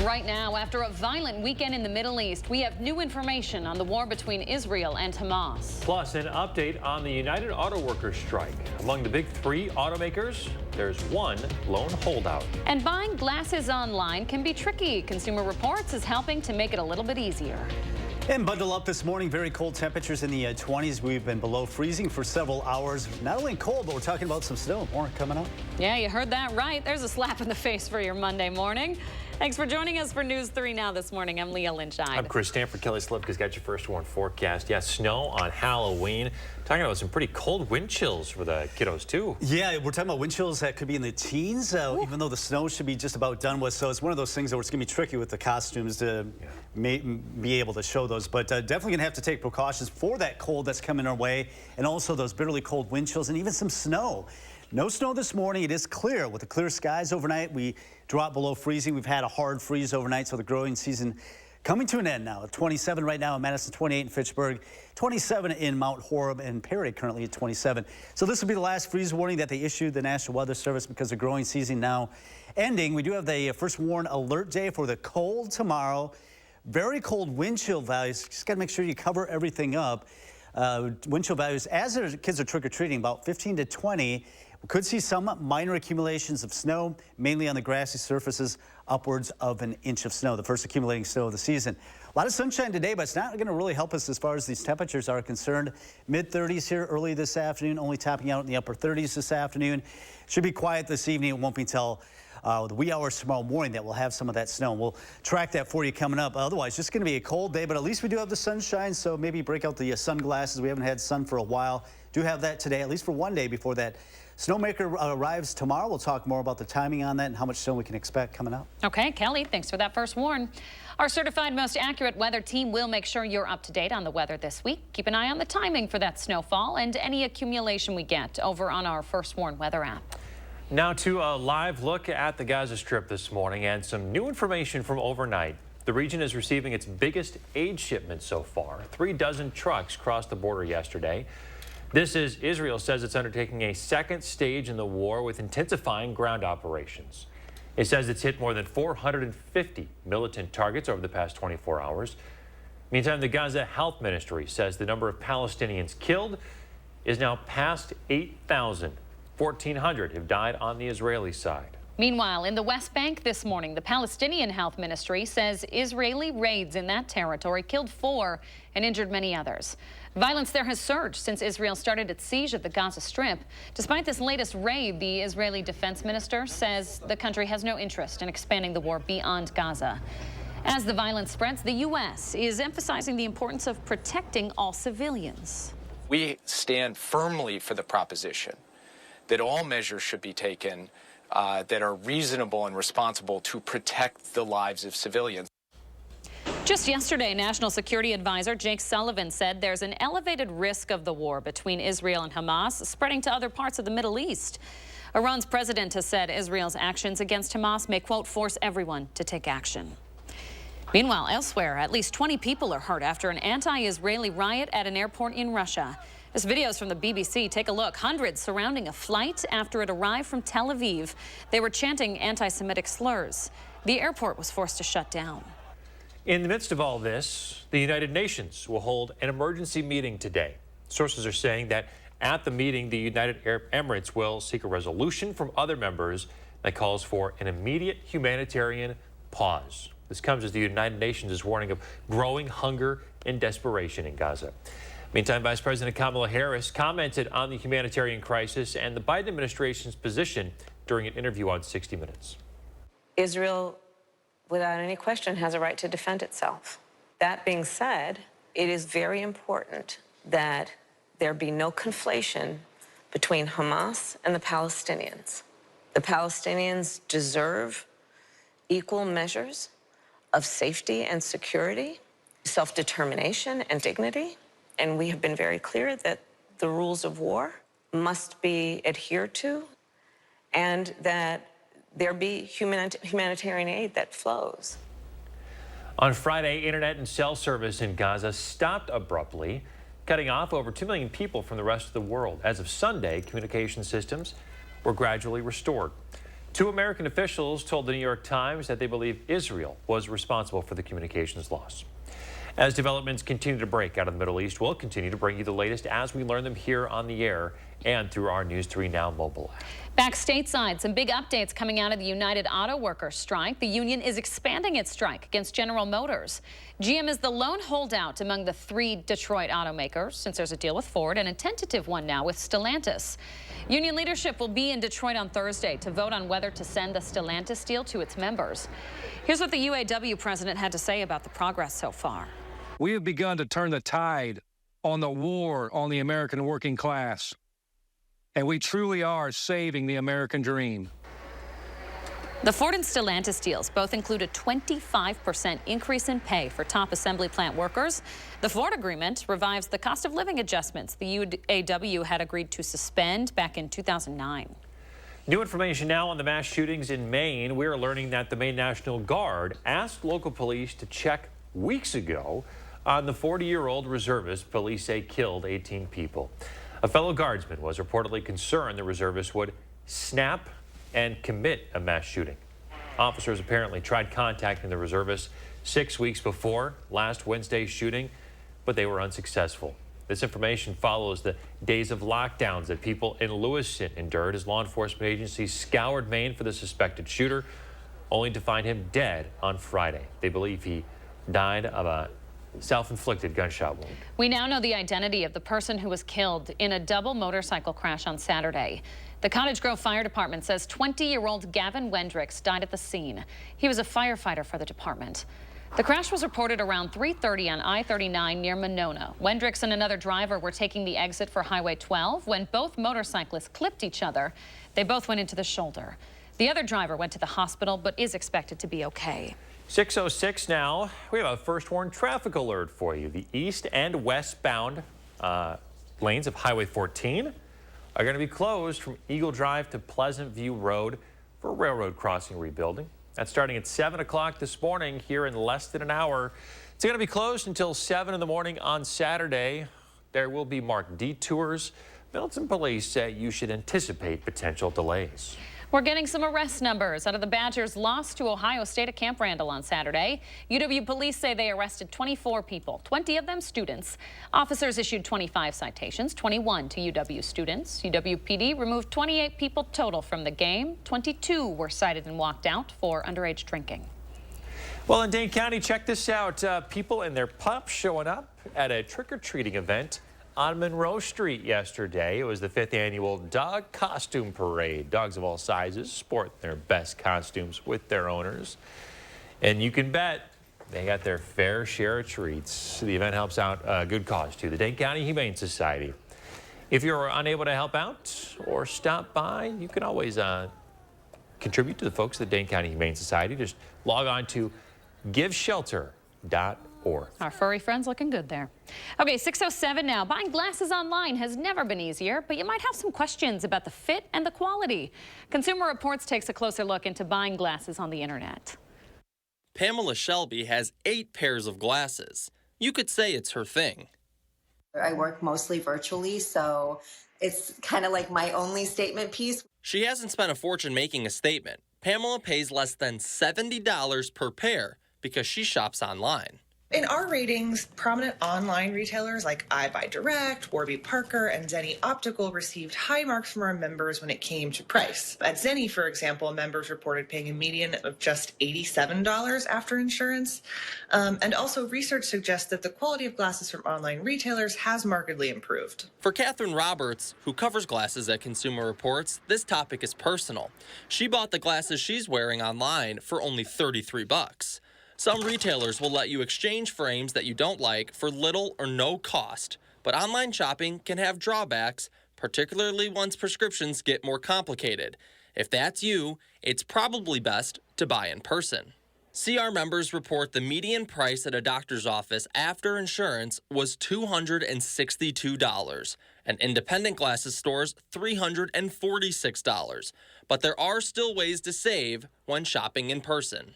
Right now, after a violent weekend in the Middle East, we have new information on the war between Israel and Hamas. Plus, an update on the United Auto Workers strike. Among the big three automakers, there's one lone holdout. And buying glasses online can be tricky. Consumer Reports is helping to make it a little bit easier. And bundle up this morning. Very cold temperatures in the 20s. We've been below freezing for several hours. Not only cold, but we're talking about some snow. More coming up. Yeah, you heard that right. There's a slap in the face for your Monday morning. Thanks for joining us for News 3 Now this morning. I'm Leah Lynchide. I'm Chris Stanford. Kelly Slipka's got your first warn forecast. Yeah, snow on Halloween. Talking about some pretty cold wind chills for the kiddos, too. Yeah, we're talking about wind chills that could be in the teens, even though the snow should be just about done with. So it's one of those things where it's going to be tricky with the costumes to be able to show those. But definitely going to have to take precautions for that cold that's coming our way, and also those bitterly cold wind chills and even some snow. No snow this morning. It is clear. With the clear skies overnight, we drop below freezing. We've had a hard freeze overnight, so the growing season coming to an end now. 27 right now in Madison, 28 in Fitchburg, 27 in Mount Horeb, and Perry currently at 27. So this will be the last freeze warning that they issued, the National Weather Service, because the growing season now ending. We do have the first warn alert day for the cold tomorrow. Very cold wind chill values. Just got to make sure you cover everything up. Wind chill values as the kids are trick-or-treating, about 15 to 20. We could see some minor accumulations of snow, mainly on the grassy surfaces, upwards of an inch of snow, the first accumulating snow of the season. A lot of sunshine today, but it's not going to really help us as far as these temperatures are concerned. Mid-30s here early this afternoon, only topping out in the upper 30s this afternoon. Should be quiet this evening. It won't be until the wee hours tomorrow morning that we'll have some of that snow. We'll track that for you coming up. Otherwise, just going to be a cold day, but at least we do have the sunshine, so maybe break out the sunglasses. We haven't had sun for a while. Do have that today, at least for one day before that snowmaker arrives tomorrow. We'll talk more about the timing on that and how much snow we can expect coming up. Okay, Kelly, thanks for that first warn. Our certified most accurate weather team will make sure you're up to date on the weather this week. Keep an eye on the timing for that snowfall and any accumulation we get over on our First Warn weather app. Now to a live look at the Gaza Strip this morning and some new information from overnight. The region is receiving its biggest aid shipment so far. 36 trucks crossed the border yesterday. This is Israel says it's undertaking a second stage in the war with intensifying ground operations. It says it's hit more than 450 militant targets over the past 24 hours. Meantime, the Gaza Health Ministry says the number of Palestinians killed is now past 8,000. 1,400 have died on the Israeli side. Meanwhile, in the West Bank this morning, the Palestinian Health Ministry says Israeli raids in that territory killed 4 and injured many others. Violence there has surged since Israel started its siege of the Gaza Strip. Despite this latest raid, the Israeli defense minister says the country has no interest in expanding the war beyond Gaza. As the violence spreads, the U.S. is emphasizing the importance of protecting all civilians. We stand firmly for the proposition that all measures should be taken that are reasonable and responsible to protect the lives of civilians. Just yesterday, National Security Advisor Jake Sullivan said there's an elevated risk of the war between Israel and Hamas spreading to other parts of the Middle East. Iran's president has said Israel's actions against Hamas may, quote, force everyone to take action. Meanwhile, elsewhere, at least 20 people are hurt after an anti-Israeli riot at an airport in Russia. This video is from the BBC. Take a look. Hundreds surrounding a flight after it arrived from Tel Aviv. They were chanting anti-Semitic slurs. The airport was forced to shut down. In the midst of all this, the United Nations will hold an emergency meeting today. Sources are saying that at the meeting, the United Arab Emirates will seek a resolution from other members that calls for an immediate humanitarian pause. This comes as the United Nations is warning of growing hunger and desperation in Gaza. Meantime, Vice President Kamala Harris commented on the humanitarian crisis and the Biden administration's position during an interview on 60 Minutes. Israel, without any question, has a right to defend itself. That being said, it is very important that there be no conflation between Hamas and the Palestinians. The Palestinians deserve equal measures of safety and security, self-determination and dignity. And we have been very clear that the rules of war must be adhered to and that there be humanitarian aid that flows. On Friday, internet and cell service in Gaza stopped abruptly, cutting off over 2 million people from the rest of the world. As of Sunday, communication systems were gradually restored. Two American officials told the New York Times that they believe Israel was responsible for the communications loss. As developments continue to break out of the Middle East, we'll continue to bring you the latest as we learn them here on the air and through our News 3 Now mobile app. Back stateside, some big updates coming out of the United Auto Workers strike. The union is expanding its strike against General Motors. GM is the lone holdout among the three Detroit automakers since there's a deal with Ford and a tentative one now with Stellantis. Union leadership will be in Detroit on Thursday to vote on whether to send the Stellantis deal to its members. Here's what the UAW president had to say about the progress so far. We have begun to turn the tide on the war on the American working class. And we truly are saving the American dream. The Ford and Stellantis deals both include a 25% increase in pay for top assembly plant workers. The Ford agreement revives the cost of living adjustments the UAW had agreed to suspend back in 2009. New information now on the mass shootings in Maine. We're learning that the Maine National Guard asked local police to check weeks ago on the 40-year-old reservist police say killed 18 people. A fellow guardsman was reportedly concerned the reservist would snap and commit a mass shooting. Officers apparently tried contacting the reservist 6 weeks before last Wednesday's shooting, but they were unsuccessful. This information follows the days of lockdowns that people in Lewiston endured as law enforcement agencies scoured Maine for the suspected shooter, only to find him dead on Friday. They believe he died of a self-inflicted gunshot wound. We now know the identity of the person who was killed in a double motorcycle crash on Saturday. The Cottage Grove Fire Department says 20-year-old Gavin Wendricks died at the scene. He was a firefighter for the department. The crash was reported around 3:30 on I-39 near Monona. Wendricks and another driver were taking the exit for Highway 12 when both motorcyclists clipped each other. They both went into the shoulder. The other driver went to the hospital but is expected to be okay. 6:06 now. We have a first warn traffic alert for you. The east and westbound lanes of Highway 14 are going to be closed from Eagle Drive to Pleasant View Road for railroad crossing rebuilding. That's starting at 7 o'clock this morning here in less than an hour. It's going to be closed until 7 in the morning on Saturday. There will be marked detours. Middleton police say you should anticipate potential delays. We're getting some arrest numbers out of the Badgers' loss to Ohio State at Camp Randall on Saturday. UW police say they arrested 24 people, 20 of them students. Officers issued 25 citations, 21 to UW students. UW-PD removed 28 people total from the game. 22 were cited and walked out for underage drinking. Well, in Dane County, check this out. People and their pups showing up at a trick-or-treating event on Monroe Street yesterday. It was the 5th annual Dog Costume Parade. Dogs of all sizes sport their best costumes with their owners. And you can bet they got their fair share of treats. The event helps out a good cause, too, the Dane County Humane Society. If you're unable to help out or stop by, you can always contribute to the folks at the Dane County Humane Society. Just log on to giveshelter.org. Our furry friends looking good there. Okay, 6:07 now. Buying glasses online has never been easier, but you might have some questions about the fit and the quality. Consumer Reports takes a closer look into buying glasses on the internet. Pamela Shelby has 8 pairs of glasses. You could say it's her thing. I work mostly virtually, so it's kind of like my only statement piece. She hasn't spent a fortune making a statement. Pamela pays less than $70 per pair because she shops online. In our ratings, prominent online retailers like iBuyDirect, Warby Parker, and Zenni Optical received high marks from our members when it came to price. At Zenni, for example, members reported paying a median of just $87 after insurance. And also, research suggests that the quality of glasses from online retailers has markedly improved. For Catherine Roberts, who covers glasses at Consumer Reports, this topic is personal. She bought the glasses she's wearing online for only $33. Some retailers will let you exchange frames that you don't like for little or no cost, but online shopping can have drawbacks, particularly once prescriptions get more complicated. If that's you, it's probably best to buy in person. CR members report the median price at a doctor's office after insurance was $262, and independent glasses stores $346. But there are still ways to save when shopping in person.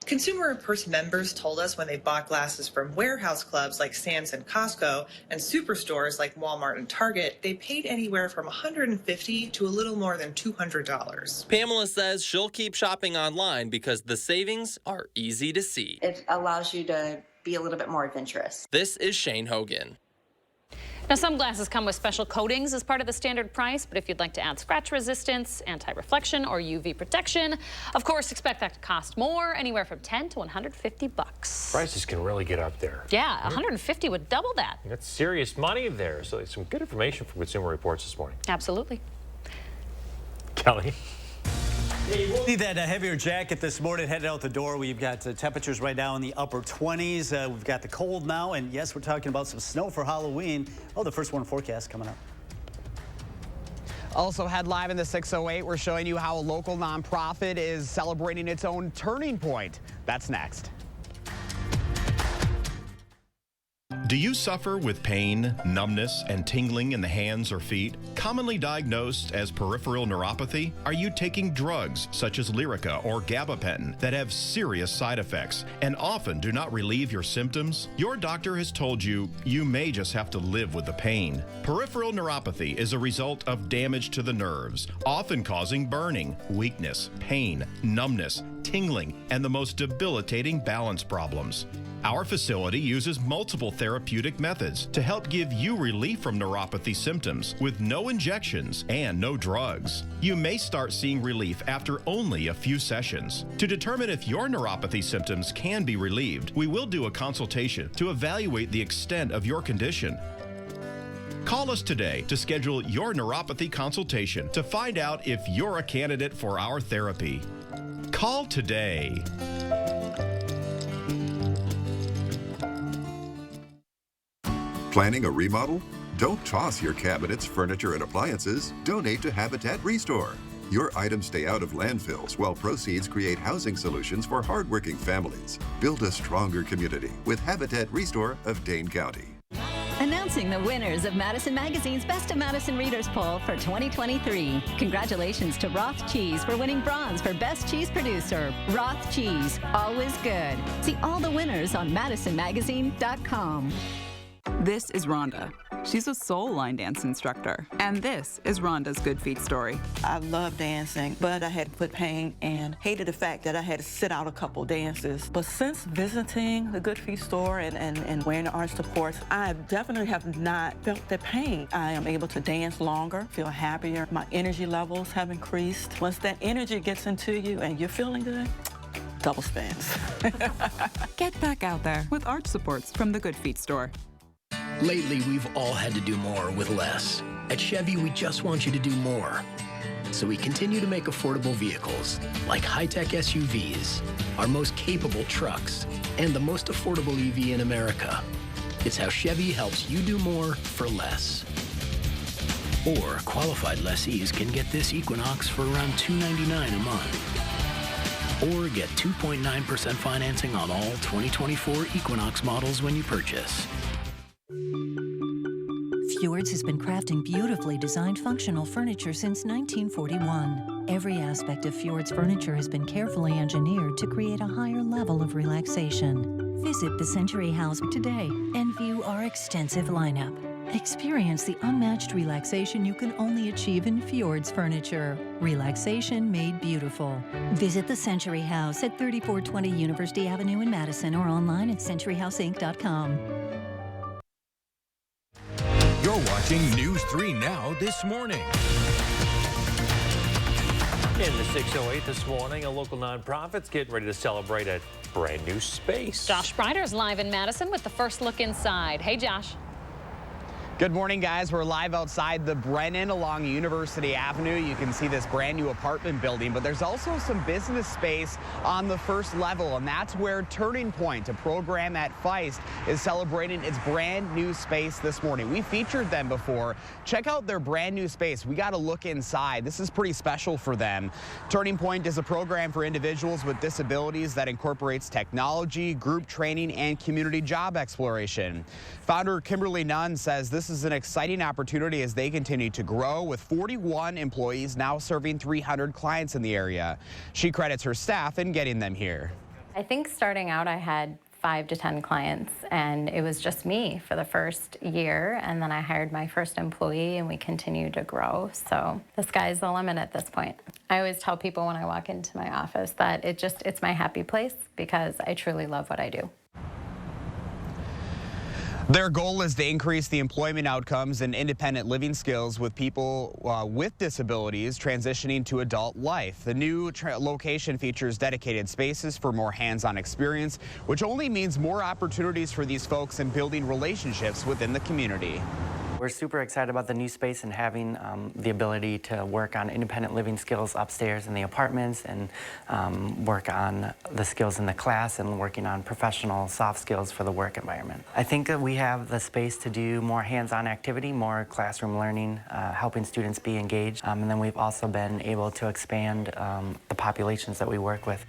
Consumer Reports members told us when they bought glasses from warehouse clubs like Sam's and Costco and superstores like Walmart and Target, they paid anywhere from $150 to a little more than $200. Pamela says she'll keep shopping online because the savings are easy to see. It allows you to be a little bit more adventurous. This is Shane Hogan. Now, some glasses come with special coatings as part of the standard price, but if you'd like to add scratch resistance, anti-reflection, or UV protection, of course, expect that to cost more, anywhere from $10 to $150. Prices can really get up there. Yeah, $150 would double that. That's serious money there. So some good information from Consumer Reports this morning. Absolutely. Kelly. See that heavier jacket this morning headed out the door. We've got temperatures right now in the upper 20s. We've got the cold now, and yes, we're talking about some snow for Halloween. Oh, the first one forecast coming up. Also had live in the 608, we're showing you how a local nonprofit is celebrating its own turning point. That's next. Do you suffer with pain, numbness, and tingling in the hands or feet? Commonly diagnosed as peripheral neuropathy? Are you taking drugs such as Lyrica or gabapentin that have serious side effects and often do not relieve your symptoms? Your doctor has told you you may just have to live with the pain. Peripheral neuropathy is a result of damage to the nerves, often causing burning, weakness, pain, numbness, tingling, and the most debilitating balance problems. Our facility uses multiple therapeutic methods to help give you relief from neuropathy symptoms with no injections and no drugs. You may start seeing relief after only a few sessions. To determine if your neuropathy symptoms can be relieved, we will do a consultation to evaluate the extent of your condition. Call us today to schedule your neuropathy consultation to find out if you're a candidate for our therapy. Call today. Planning a remodel? Don't toss your cabinets, furniture, and appliances. Donate to Habitat Restore. Your items stay out of landfills while proceeds create housing solutions for hardworking families. Build a stronger community with Habitat Restore of Dane County. Announcing the winners of Madison Magazine's Best of Madison Readers Poll for 2023. Congratulations to Roth Cheese for winning bronze for Best Cheese Producer. Roth Cheese, always good. See all the winners on MadisonMagazine.com. This is Rhonda. She's a soul line dance instructor. And this is Rhonda's Good Feet story. I love dancing, but I had foot pain and hated the fact that I had to sit out a couple dances. But since visiting the Good Feet store and wearing the arch supports, I definitely have not felt the pain. I am able to dance longer, feel happier. My energy levels have increased. Once that energy gets into you and you're feeling good, double spins. Get back out there with arch supports from the Good Feet store. Lately, we've all had to do more with less. At Chevy, we just want you to do more. So we continue to make affordable vehicles, like high-tech SUVs, our most capable trucks, and the most affordable EV in America. It's how Chevy helps you do more for less. Or qualified lessees can get this Equinox for around $299 a month. Or get 2.9% financing on all 2024 Equinox models when you purchase. Fjords has been crafting beautifully designed functional furniture since 1941. Every aspect of Fjords furniture has been carefully engineered to create a higher level of relaxation. Visit the Century House today and view our extensive lineup. Experience the unmatched relaxation you can only achieve in Fjords furniture. Relaxation made beautiful. Visit the Century House at 3420 University Avenue in Madison or online at centuryhouseinc.com. You're watching News 3 Now this morning. In the 608 this morning, a local nonprofit's getting ready to celebrate a brand new space. Josh Breider's live in Madison with the first look inside. Hey, Josh. Good morning, guys. We're live outside the Brennan along University Avenue. You can see this brand new apartment building, but there's also some business space on the first level, and that's where Turning Point, a program at Feist, is celebrating its brand new space this morning. We featured them before. Check out their brand new space. We got to look inside. This is pretty special for them. Turning Point is a program for individuals with disabilities that incorporates technology, group training, and community job exploration. Founder Kimberly Nunn says this is an exciting opportunity as they continue to grow, with 41 employees now serving 300 clients in the area. She credits her staff in getting them here. I think starting out I had 5 to 10 clients, and it was just me for the first year, and then I hired my first employee and we continued to grow. So the sky's the limit at this point. I always tell people when I walk into my office that it's my happy place because I truly love what I do. Their goal is to increase the employment outcomes and independent living skills with people with disabilities transitioning to adult life. The new location features dedicated spaces for more hands-on experience, which only means more opportunities for these folks in building relationships within the community. We're super excited about the new space and having the ability to work on independent living skills upstairs in the apartments and work on the skills in the class and working on professional soft skills for the work environment. I think that we have the space to do more hands-on activity, more classroom learning, helping students be engaged. And then we've also been able to expand the populations that we work with.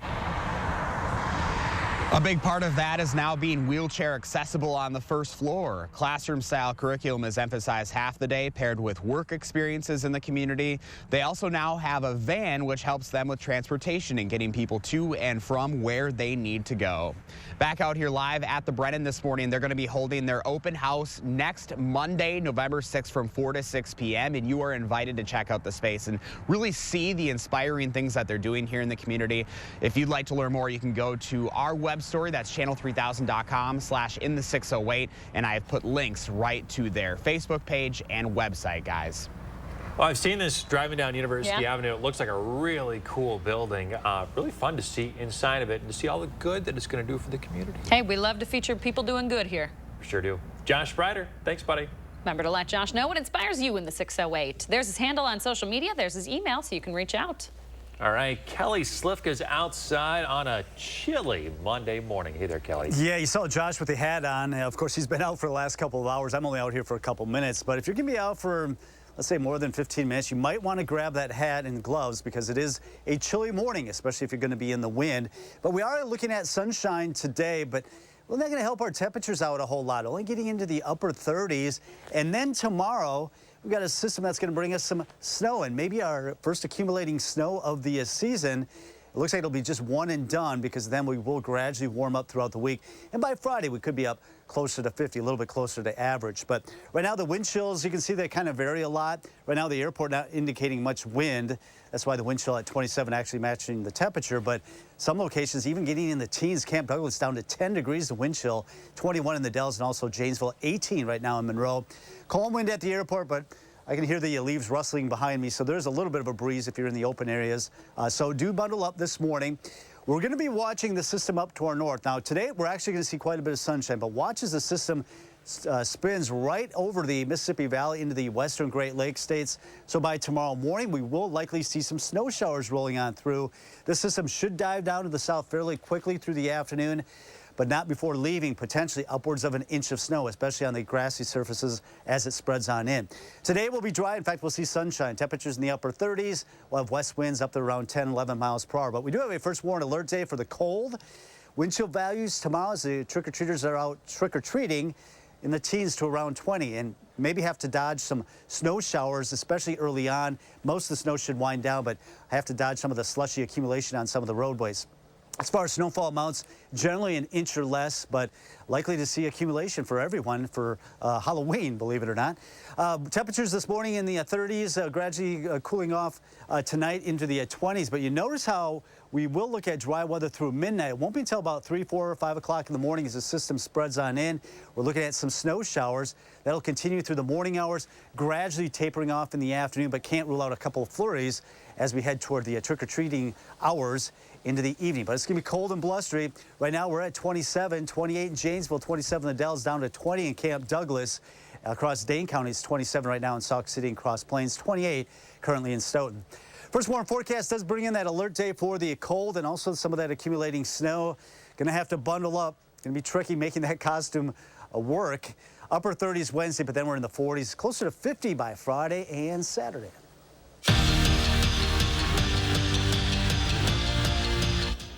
A big part of that is now being wheelchair accessible on the first floor. Classroom-style curriculum is emphasized half the day, paired with work experiences in the community. They also now have a van, which helps them with transportation and getting people to and from where they need to go. Back out here live at the Brennan this morning, they're going to be holding their open house next Monday, November 6th from 4 to 6 p.m. And you are invited to check out the space and really see the inspiring things that they're doing here in the community. If you'd like to learn more, you can go to our web story. That's channel3000.com/in608. And I have put links right to their Facebook page and website, guys. Well, I've seen this driving down University Avenue. It looks like a really cool building. Really fun to see inside of it and to see all the good that it's going to do for the community. Hey, we love to feature people doing good here. We sure do. Josh Sprider, thanks, buddy. Remember to let Josh know what inspires you in the 608. There's his handle on social media. There's his email, so you can reach out. All right, Kelly Slifka's outside on a chilly Monday morning. Hey there, Kelly. Yeah, you saw Josh with the hat on. Of course, he's been out for the last couple of hours. I'm only out here for a couple minutes. But if you're going to be out for, let's say, more than 15 minutes, you might want to grab that hat and gloves because it is a chilly morning, especially if you're going to be in the wind. But we are looking at sunshine today, but we're not going to help our temperatures out a whole lot, only getting into the upper 30s. And then tomorrow, we've got a system that's going to bring us some snow and maybe our first accumulating snow of the season. It looks like it'll be just one and done because then we will gradually warm up throughout the week. And by Friday, we could be up closer to 50, a little bit closer to average. But right now, the wind chills, you can see they kind of vary a lot. Right now, the airport not indicating much wind. That's why the wind chill at 27 actually matching the temperature. But some locations even getting in the teens. Camp Douglas down to 10 degrees the wind chill, 21 in the Dells and also Janesville, 18 right now in Monroe. Calm wind at the airport, but I can hear the leaves rustling behind me, so there's a little bit of a breeze if you're in the open areas. So do bundle up this morning. We're going to be watching the system up to our north. Now, today, we're actually going to see quite a bit of sunshine, but watch as the system spins right over the Mississippi Valley into the western Great Lakes states. So by tomorrow morning, we will likely see some snow showers rolling on through. This system should dive down to the south fairly quickly through the afternoon, but not before leaving potentially upwards of an inch of snow, especially on the grassy surfaces as it spreads on in. Today will be dry. In fact, we'll see sunshine. Temperatures in the upper 30s. We'll have west winds up to around 10, 11 miles per hour. But we do have a first warning alert day for the cold. Wind chill values tomorrow as the trick-or-treaters are out trick-or-treating in the teens to around 20, and maybe have to dodge some snow showers, especially early on. Most of the snow should wind down, but I have to dodge some of the slushy accumulation on some of the roadways. As far as snowfall amounts, generally an inch or less, but likely to see accumulation for everyone for Halloween, believe it or not. Temperatures this morning in the 30s, gradually cooling off tonight into the 20s. But you notice how we will look at dry weather through midnight. It won't be until about 3, 4, or 5 o'clock in the morning as the system spreads on in. We're looking at some snow showers. That'll continue through the morning hours, gradually tapering off in the afternoon, but can't rule out a couple of flurries as we head toward the trick-or-treating hours into the evening. But it's going to be cold and blustery. Right now, we're at 27, 28 in Janesville, 27 in the Dells, down to 20 in Camp Douglas. Across Dane County, it's 27 right now in Sauk City and Cross Plains, 28 currently in Stoughton. First warm forecast does bring in that alert day for the cold and also some of that accumulating snow. Going to have to bundle up. Going to be tricky making that costume work. Upper 30s Wednesday, but then we're in the 40s, closer to 50 by Friday and Saturday.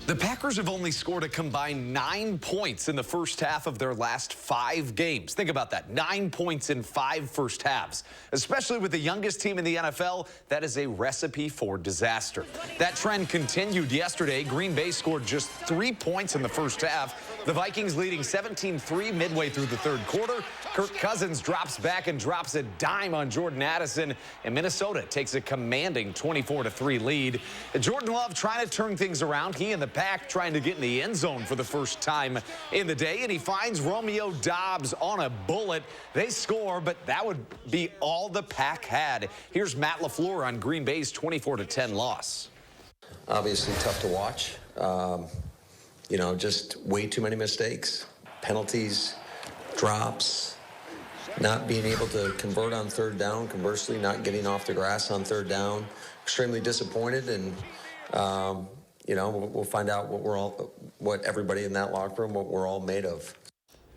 The Packers have only scored a combined 9 points in the first half of their last 5 games. Think about that, 9 points in 5 first halves. Especially with the youngest team in the NFL, that is a recipe for disaster. That trend continued yesterday. Green Bay scored just 3 points in the first half. The Vikings leading 17-3 midway through the third quarter. Kirk Cousins drops back and drops a dime on Jordan Madison, and Minnesota takes a commanding 24-3 lead. Jordan Love trying to turn things around. He and the Pack trying to get in the end zone for the first time in the day, and he finds Romeo Doubs on a bullet. They score, but that would be all the Pack had. Here's Matt LaFleur on Green Bay's 24-10 loss. Obviously tough to watch. You know, just way too many mistakes, penalties, drops, not being able to convert on third down, conversely not getting off the grass on third down. Extremely disappointed, and you know, we'll find out what everybody in that locker room, what we're all made of.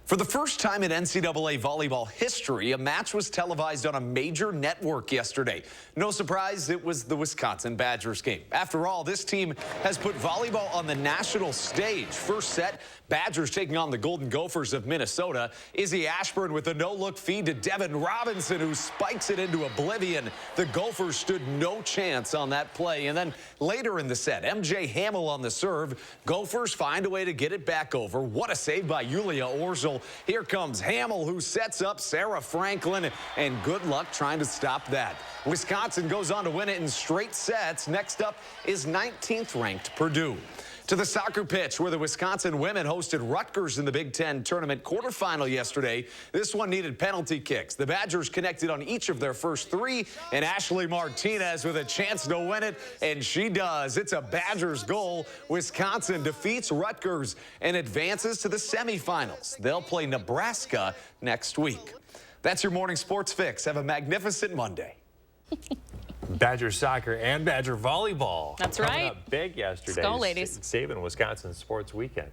For the first time in NCAA volleyball history, a match was televised on a major network yesterday. No surprise, it was the Wisconsin Badgers game. After all, this team has put volleyball on the national stage. First set, Badgers taking on the Golden Gophers of Minnesota. Izzy Ashburn with a no-look feed to Devin Robinson, who spikes it into oblivion. The Gophers stood no chance on that play. And then later in the set, MJ Hamill on the serve. Gophers find a way to get it back over. What a save by Yulia Orzel. Here comes Hamill, who sets up Sarah Franklin, and good luck trying to stop that. Wisconsin goes on to win it in straight sets. Next up is 19th-ranked Purdue. To the soccer pitch, where the Wisconsin women hosted Rutgers in the Big Ten tournament quarterfinal yesterday. This one needed penalty kicks. The Badgers connected on each of their first 3, and Ashley Martinez with a chance to win it, and she does. It's a Badgers goal. Wisconsin defeats Rutgers and advances to the semifinals. They'll play Nebraska next week. That's your morning sports fix. Have a magnificent Monday. Badger soccer and Badger volleyball. That's coming right. Up big yesterday. Let's go, ladies. Saving Wisconsin sports weekend.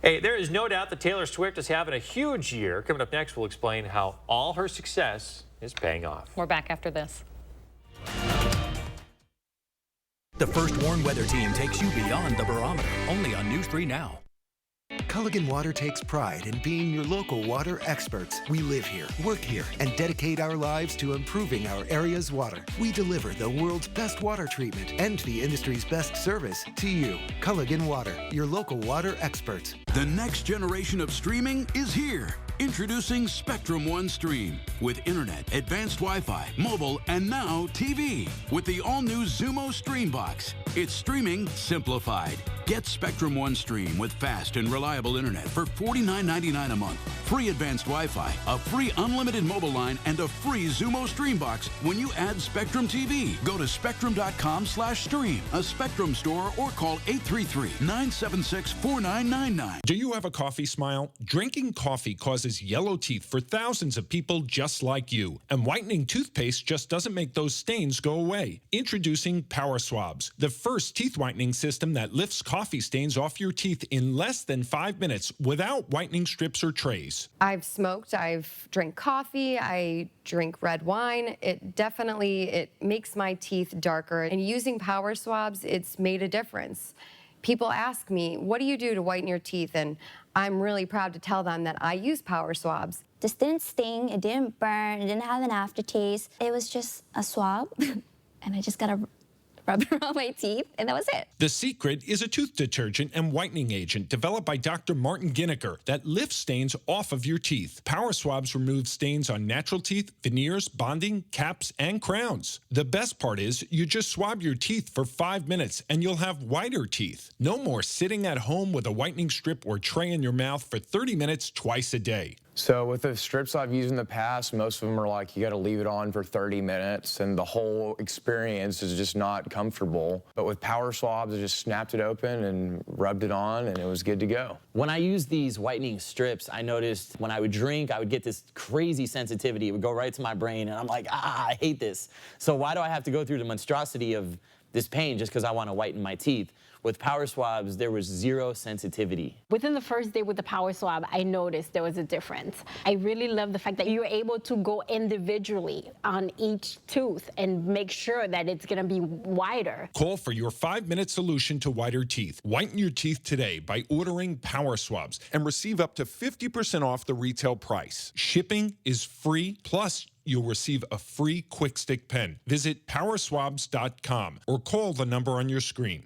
Hey, there is no doubt that Taylor Swift is having a huge year. Coming up next, we'll explain how all her success is paying off. We're back after this. The First Warn Weather Team takes you beyond the barometer, only on News 3 Now. Culligan Water takes pride in being your local water experts. We live here, work here, and dedicate our lives to improving our area's water. We deliver the world's best water treatment and the industry's best service to you. Culligan Water, your local water experts. The next generation of streaming is here. Introducing Spectrum One Stream with internet, advanced Wi-Fi, mobile, and now TV with the all-new Xumo Stream Box. It's streaming simplified. Get Spectrum One Stream with fast and reliable internet for $49.99 a month, free advanced Wi-Fi, a free unlimited mobile line, and a free Xumo Stream Box when you add Spectrum TV. Go to spectrum.com/stream, a Spectrum store, or call 833-976-4999. Do you have a coffee smile? Drinking coffee causes yellow teeth for thousands of people just like you. And whitening toothpaste just doesn't make those stains go away. Introducing Power Swabs, the first teeth whitening system that lifts coffee stains off your teeth in less than 5 minutes without whitening strips or trays. I've smoked, I've drank coffee, I drink red wine. It makes my teeth darker. And using Power Swabs, it's made a difference. People ask me, what do you do to whiten your teeth? And I'm really proud to tell them that I use Power Swabs. This didn't sting, it didn't burn, it didn't have an aftertaste. It was just a swab, and I just got to rub it on my teeth, and that was it. The Secret is a tooth detergent and whitening agent developed by Dr. Martin Ginneker that lifts stains off of your teeth. Power Swabs remove stains on natural teeth, veneers, bonding, caps, and crowns. The best part is you just swab your teeth for 5 minutes and you'll have whiter teeth. No more sitting at home with a whitening strip or tray in your mouth for 30 minutes twice a day. So with the strips I've used in the past, most of them are like, you got to leave it on for 30 minutes, and the whole experience is just not comfortable. But with Power Swabs, I just snapped it open and rubbed it on, and it was good to go. When I used these whitening strips, I noticed when I would drink, I would get this crazy sensitivity. It would go right to my brain, and I'm like, I hate this. So why do I have to go through the monstrosity of this pain just because I want to whiten my teeth? With power swabs, there was zero sensitivity. Within the first day with the power swab, I noticed there was a difference. I really love the fact that you're able to go individually on each tooth and make sure that it's going to be wider. Call for your 5-minute solution to whiter teeth. Whiten your teeth today by ordering power swabs and receive up to 50% off the retail price. Shipping is free, plus you'll receive a free Quick Stick pen. Visit powerswabs.com or call the number on your screen.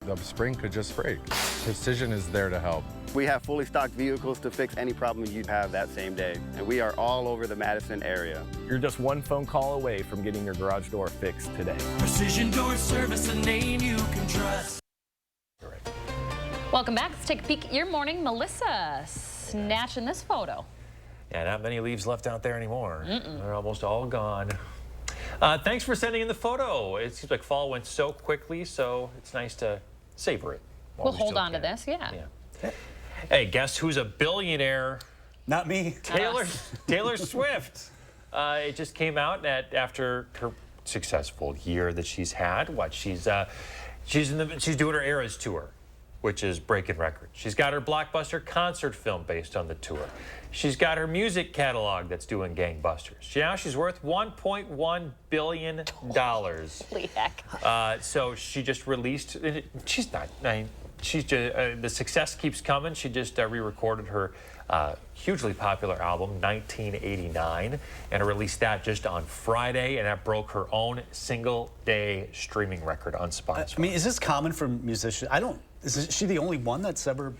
The spring could just break. Precision is there to help. We have fully stocked vehicles to fix any problem you have that same day, and we are all over the Madison area. You're just one phone call away from getting your garage door fixed today. Precision Door Service, a name you can trust. Welcome back. Let's take a peek at your morning. Melissa snatching this photo. Yeah, not many leaves left out there anymore. They're almost all gone. Thanks for sending in the photo. It seems like fall went so quickly, so it's nice to savor it. We'll hold on to this, yeah. Hey, guess who's a billionaire? Not me. Taylor Swift. It just came out after her successful year that she's had. She's doing her Eras tour, which is breaking records. She's got her blockbuster concert film based on the tour. She's got her music catalog that's doing gangbusters. Now she's worth $1.1 billion. Holy heck. So she just released, she's not, she's just, the success keeps coming. She just re-recorded her hugely popular album, 1989, and released that just on Friday, and that broke her own single-day streaming record on Spotify. I mean, is this common for musicians? Is she the only one that's ever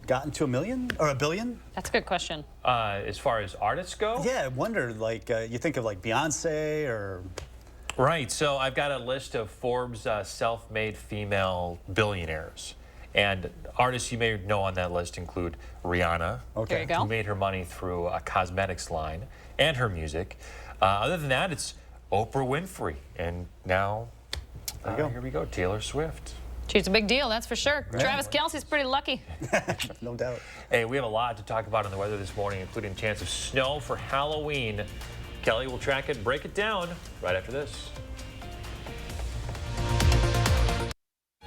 gotten to $1 million or $1 billion? That's a good question. As far as artists go? Yeah, I wonder, like, you think of like Beyonce or... Right, so I've got a list of Forbes self-made female billionaires. And artists you may know on that list include Rihanna, There you go. who made her money through a cosmetics line, and her music. Other than that, it's Oprah Winfrey. And now, here we go, Taylor Swift. She's a big deal, that's for sure. Yeah. Travis Kelce's pretty lucky. No doubt. Hey, we have a lot to talk about on the weather this morning, including a chance of snow for Halloween. Kelly will track it and break it down right after this.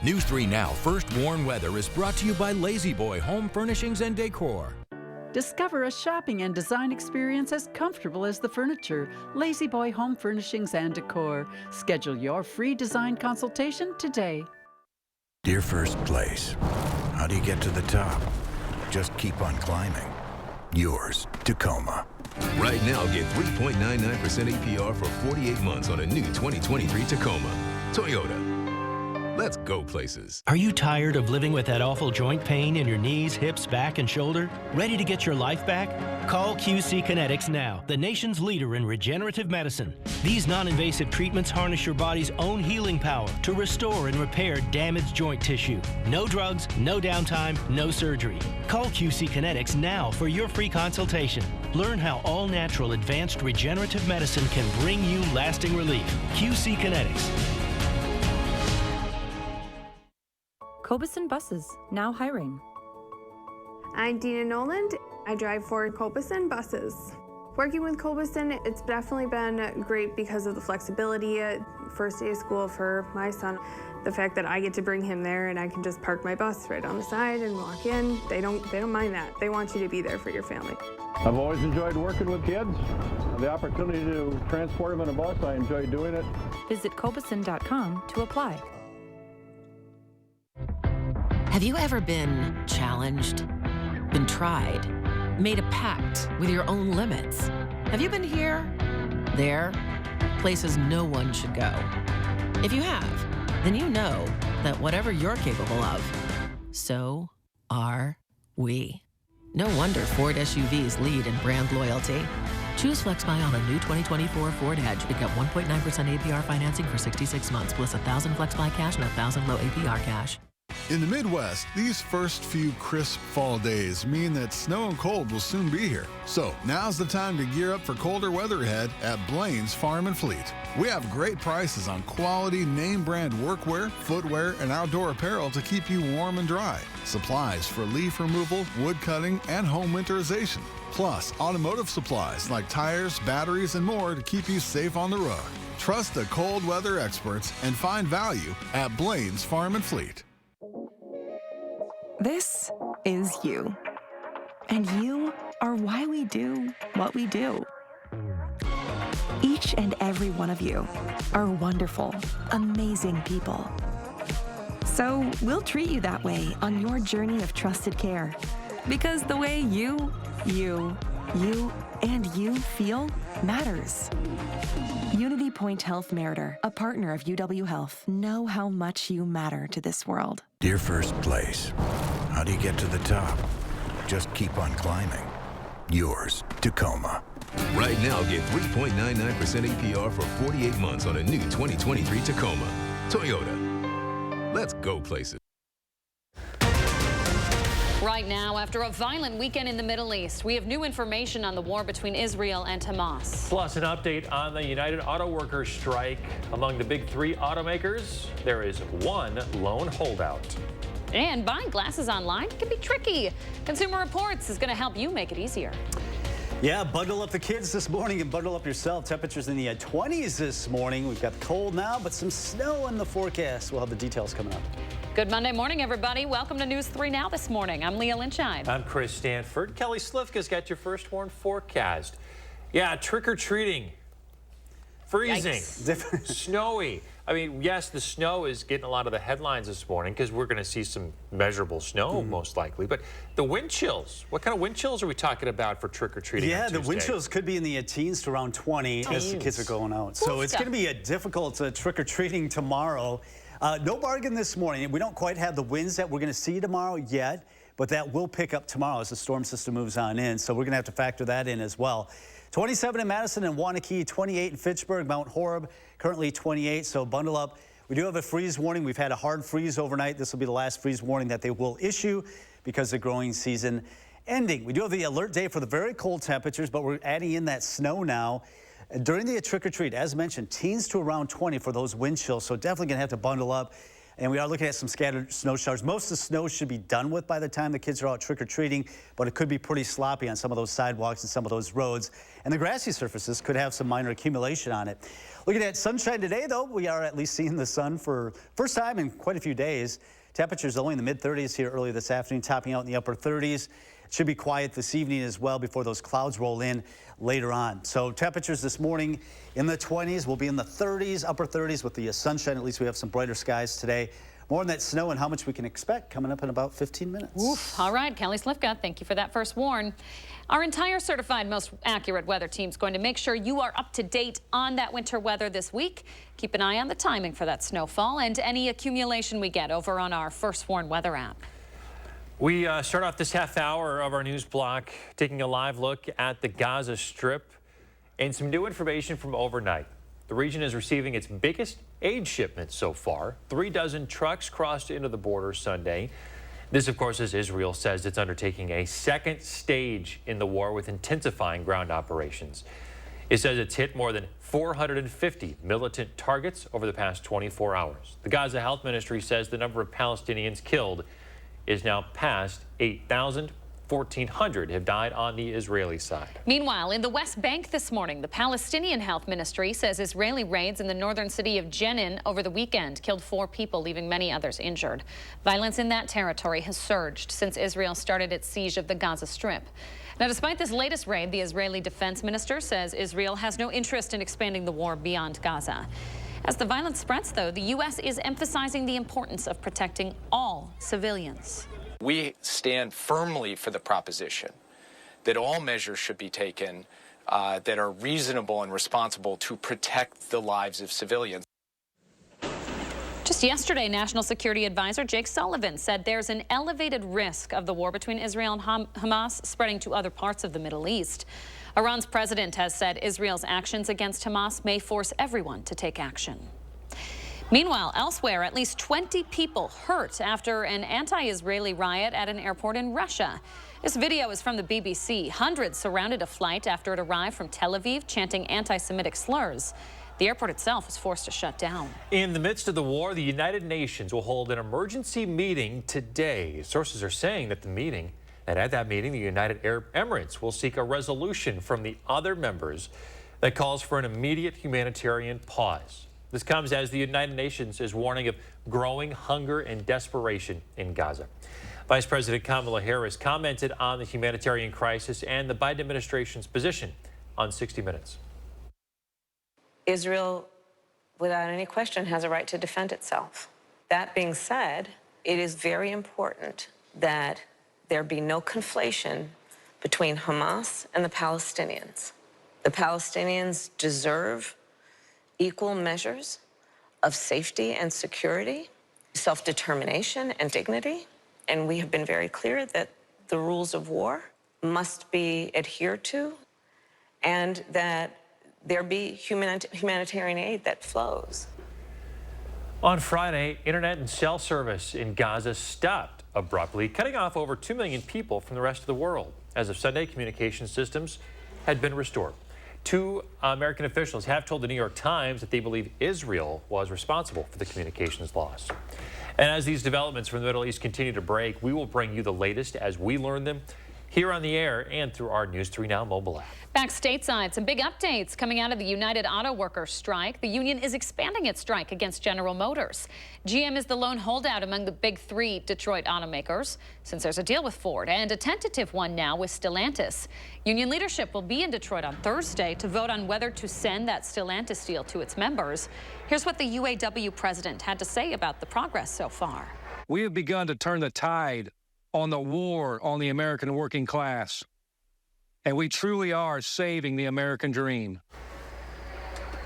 News 3 Now First Warn Weather is brought to you by Lazy Boy Home Furnishings and Decor. Discover a shopping and design experience as comfortable as the furniture. Lazy Boy Home Furnishings and Decor. Schedule your free design consultation today. Dear First Place, how do you get to the top? Just keep on climbing. Yours, Tacoma. Right now, get 3.99% APR for 48 months on a new 2023 Tacoma. Toyota. Let's go places. Are you tired of living with that awful joint pain in your knees, hips, back, and shoulder? Ready to get your life back? Call QC Kinetics now, the nation's leader in regenerative medicine. These non-invasive treatments harness your body's own healing power to restore and repair damaged joint tissue. No drugs, no downtime, no surgery. Call QC Kinetics now for your free consultation. Learn how all-natural advanced regenerative medicine can bring you lasting relief. QC Kinetics. Cobeson Buses, now hiring. I'm Dina Noland. I drive for Cobeson Buses. Working with Cobeson, it's definitely been great because of the flexibility. First day of school for my son, the fact that I get to bring him there and I can just park my bus right on the side and walk in. They don't mind that. They want you to be there for your family. I've always enjoyed working with kids. The opportunity to transport them in a bus, I enjoy doing it. Visit Cobeson.com to apply. Have you ever been challenged, been tried, made a pact with your own limits? Have you been here, there, places no one should go? If you have, then you know that whatever you're capable of, so are we. No wonder Ford SUVs lead in brand loyalty. Choose FlexBuy on a new 2024 Ford Edge. Pick up 1.9% APR financing for 66 months, plus $1,000 FlexBuy cash and $1,000 low APR cash. In the Midwest, these first few crisp fall days mean that snow and cold will soon be here. So now's the time to gear up for colder weather ahead at Blaine's Farm and Fleet. We have great prices on quality name brand workwear, footwear, and outdoor apparel to keep you warm and dry. Supplies for leaf removal, wood cutting, and home winterization. Plus, automotive supplies like tires, batteries, and more to keep you safe on the road. Trust the cold weather experts and find value at Blaine's Farm and Fleet. This is you. And you are why we do what we do. Each and every one of you are wonderful, amazing people. So we'll treat you that way on your journey of trusted care. Because the way you, and you feel matters. Unity Point Health Meritor, a partner of UW Health, know how much you matter to this world. Dear first place, how do you get to the top? Just keep on climbing. Yours, Tacoma. Right now, get 3.99% APR for 48 months on a new 2023 Tacoma. Toyota. Let's go places. Right now, after a violent weekend in the Middle East, we have new information on the war between Israel and Hamas. Plus, an update on the United Auto Workers strike. Among the big three automakers, there is one lone holdout. And buying glasses online can be tricky. Consumer Reports is going to help you make it easier. Yeah, bundle up the kids this morning and bundle up yourself. Temperatures in the 20s this morning. We've got cold now, but some snow in the forecast. We'll have the details coming up. Good Monday morning, everybody. Welcome to News 3 Now this morning. I'm Leah Lynchine. I'm Chris Stanford. Kelly Slifka's got your first warn forecast. Yeah, trick-or-treating. Freezing. Snowy. I mean, yes, the snow is getting a lot of the headlines this morning because we're going to see some measurable snow most likely. But the wind chills, what kind of wind chills are we talking about for trick-or-treating on Tuesday? The wind chills could be in the teens to around 20 as the kids are going out. So it's going to be a difficult trick-or-treating tomorrow. No bargain this morning. We don't quite have the winds that we're going to see tomorrow yet, but that will pick up tomorrow as the storm system moves on in. So we're going to have to factor that in as well. 27 in Madison and Wanakee, 28 in Fitchburg, Mount Horeb, currently 28, so bundle up. We do have a freeze warning. We've had a hard freeze overnight. This will be the last freeze warning that they will issue because the growing season ending. We do have the alert day for the very cold temperatures, but we're adding in that snow now. During the trick-or-treat, as mentioned, teens to around 20 for those wind chills, so definitely going to have to bundle up. And we are looking at some scattered snow showers. Most of the snow should be done with by the time the kids are out trick-or-treating, but it could be pretty sloppy on some of those sidewalks and some of those roads. And the grassy surfaces could have some minor accumulation on it. Looking at sunshine today, though, we are at least seeing the sun for first time in quite a few days. Temperatures only in the mid-30s here early this afternoon, topping out in the upper 30s. It should be quiet this evening as well before those clouds roll in later on. So temperatures this morning in the 20s, will be in the 30s, upper 30s with the sunshine. At least we have some brighter skies today. More on that snow and how much we can expect coming up in about 15 minutes. Oof. All right, Kelly Slifka, thank you for that first warn. Our entire certified most accurate weather team is going to make sure you are up to date on that winter weather this week. Keep an eye on the timing for that snowfall and any accumulation we get over on our First Warn weather app. We start off this half hour of our news block taking a live look at the Gaza Strip and some new information from overnight. The region is receiving its biggest aid shipment so far. 36 trucks crossed into the border Sunday. This, of course, as Israel says it's undertaking a second stage in the war with intensifying ground operations. It says it's hit more than 450 militant targets over the past 24 hours. The Gaza Health Ministry says the number of Palestinians killed is now past 8,000. 1,400 have died on the Israeli side. Meanwhile, in the West Bank this morning, the Palestinian Health Ministry says Israeli raids in the northern city of Jenin over the weekend killed 4 people, leaving many others injured. Violence in that territory has surged since Israel started its siege of the Gaza Strip. Now, despite this latest raid, the Israeli defense minister says Israel has no interest in expanding the war beyond Gaza. As the violence spreads, though, the U.S. is emphasizing the importance of protecting all civilians. We stand firmly for the proposition that all measures should be taken that are reasonable and responsible to protect the lives of civilians. Just yesterday, National Security Advisor Jake Sullivan said there's an elevated risk of the war between Israel and Hamas spreading to other parts of the Middle East. Iran's president has said Israel's actions against Hamas may force everyone to take action. Meanwhile, elsewhere, at least 20 people hurt after an anti-Israeli riot at an airport in Russia. This video is from the BBC. Hundreds surrounded a flight after it arrived from Tel Aviv, chanting anti-Semitic slurs. The airport itself was forced to shut down. In the midst of the war, the United Nations will hold an emergency meeting today. Sources are saying that at that meeting, the United Arab Emirates will seek a resolution from the other members that calls for an immediate humanitarian pause. This comes as the United Nations is warning of growing hunger and desperation in Gaza. Vice President Kamala Harris commented on the humanitarian crisis and the Biden administration's position on 60 Minutes. Israel, without any question, has a right to defend itself. That being said, it is very important that there be no conflation between Hamas and the Palestinians. The Palestinians deserve equal measures of safety and security, self-determination and dignity. And we have been very clear that the rules of war must be adhered to and that there be humanitarian aid that flows. On Friday, internet and cell service in Gaza stopped abruptly, cutting off over 2 million people from the rest of the world. As of Sunday, communication systems had been restored. 2 American officials have told the New York Times that they believe Israel was responsible for the communications loss. And as these developments from the Middle East continue to break, we will bring you the latest as we learn them here on the air and through our News 3 Now mobile app. Back stateside, some big updates coming out of the United Auto Workers strike. The union is expanding its strike against General Motors. GM is the lone holdout among the big 3 Detroit automakers, since there's a deal with Ford and a tentative one now with Stellantis. Union leadership will be in Detroit on Thursday to vote on whether to send that Stellantis deal to its members. Here's what the UAW president had to say about the progress so far. We have begun to turn the tide on the war on the American working class. And we truly are saving the American dream.